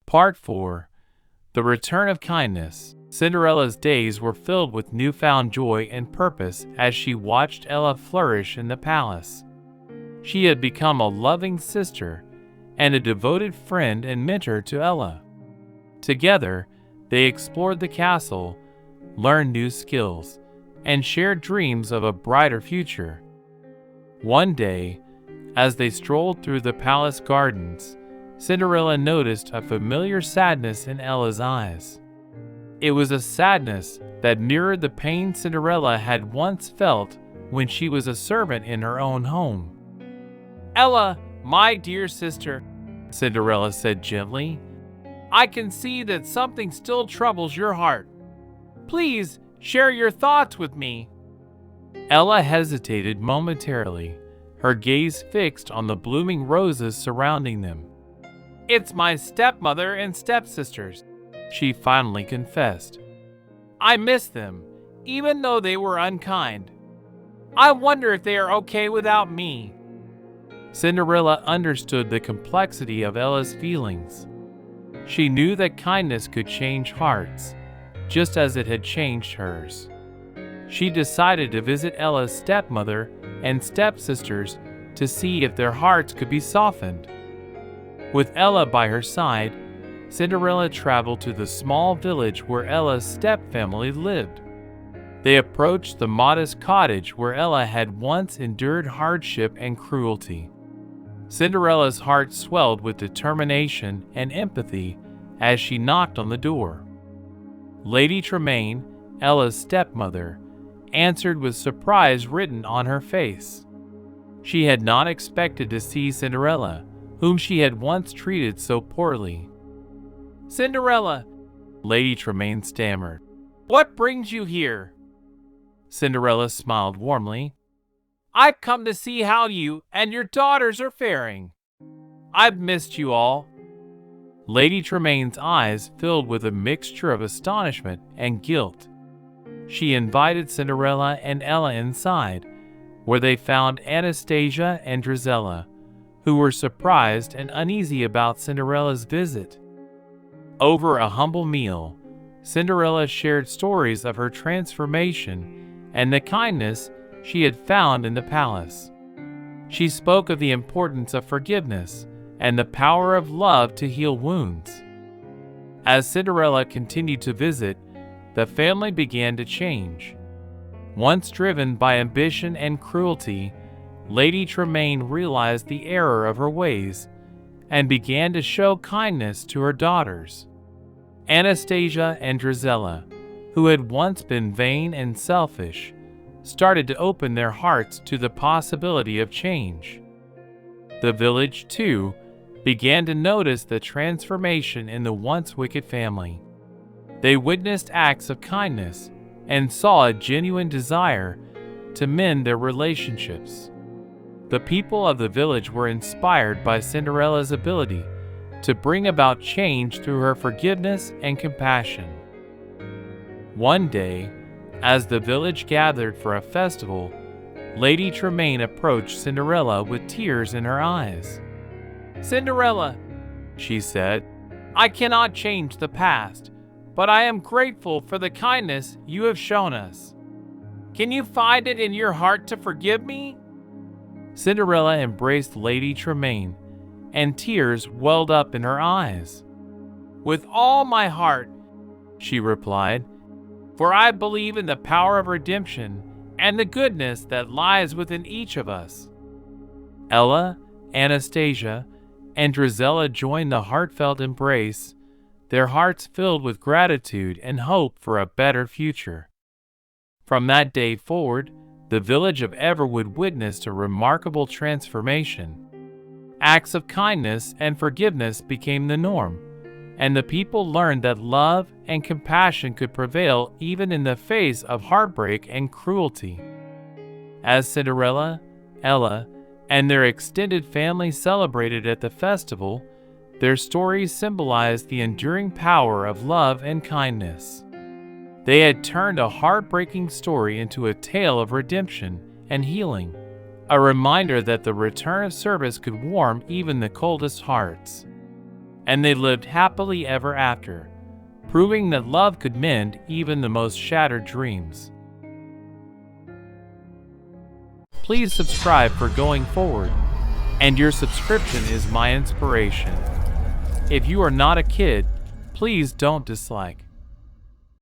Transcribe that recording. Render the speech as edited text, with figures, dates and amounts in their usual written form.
Part 4. The Return of Kindness. Cinderella's days were filled with newfound joy and purpose as she watched Ella flourish in the palace. She had become a loving sister and a devoted friend and mentor to Ella. Together, they explored the castle, learned new skills, and shared dreams of a brighter future. One day, as they strolled through the palace gardens, Cinderella noticed a familiar sadness in Ella's eyes. It was a sadness that mirrored the pain Cinderella had once felt when she was a servant in her own home. "Ella, my dear sister," Cinderella said gently, "I can see that something still troubles your heart. Please share your thoughts with me." Ella hesitated momentarily, her gaze fixed on the blooming roses surrounding them. "It's my stepmother and stepsisters," she finally confessed. "I miss them, even though they were unkind. I wonder if they are okay without me." Cinderella understood the complexity of Ella's feelings. She knew that kindness could change hearts, just as it had changed hers. She decided to visit Ella's stepmother and stepsisters to see if their hearts could be softened. With Ella by her side, Cinderella traveled to the small village where Ella's stepfamily lived. They approached the modest cottage where Ella had once endured hardship and cruelty. Cinderella's heart swelled with determination and empathy as she knocked on the door. Lady Tremaine, Ella's stepmother, answered with surprise written on her face. She had not expected to see Cinderella, whom she had once treated so poorly. "Cinderella," Lady Tremaine stammered, "what brings you here?" Cinderella smiled warmly. "I've come to see how you and your daughters are faring. I've missed you all." Lady Tremaine's eyes filled with a mixture of astonishment and guilt. She invited Cinderella and Ella inside, where they found Anastasia and Drizella, who were surprised and uneasy about Cinderella's visit. Over a humble meal, Cinderella shared stories of her transformation and the kindness she had found in the palace. She spoke of the importance of forgiveness and the power of love to heal wounds. As Cinderella continued to visit, the family began to change. Once driven by ambition and cruelty, Lady Tremaine realized the error of her ways and began to show kindness to her daughters. Anastasia and Drizella, who had once been vain and selfish, started to open their hearts to the possibility of change. The village, too, began to notice the transformation in the once wicked family. They witnessed acts of kindness and saw a genuine desire to mend their relationships. The people of the village were inspired by Cinderella's ability to bring about change through her forgiveness and compassion. One day, as the village gathered for a festival, Lady Tremaine approached Cinderella with tears in her eyes. "Cinderella," she said, "I cannot change the past, but I am grateful for the kindness you have shown us. Can you find it in your heart to forgive me?" Cinderella embraced Lady Tremaine, and tears welled up in her eyes. "With all my heart," she replied, "for I believe in the power of redemption and the goodness that lies within each of us." Ella, Anastasia, and Drizella joined the heartfelt embrace, their hearts filled with gratitude and hope for a better future. From that day forward, the village of Everwood witnessed a remarkable transformation. Acts of kindness and forgiveness became the norm, and the people learned that love and compassion could prevail even in the face of heartbreak and cruelty. As Cinderella, Ella, and their extended family celebrated at the festival, their stories symbolized the enduring power of love and kindness. They had turned a heartbreaking story into a tale of redemption and healing, a reminder that the return of service could warm even the coldest hearts. and they lived happily ever after, proving that love could mend even the most shattered dreams. Please subscribe for going forward, and your subscription is my inspiration. If you are not a kid, please don't dislike.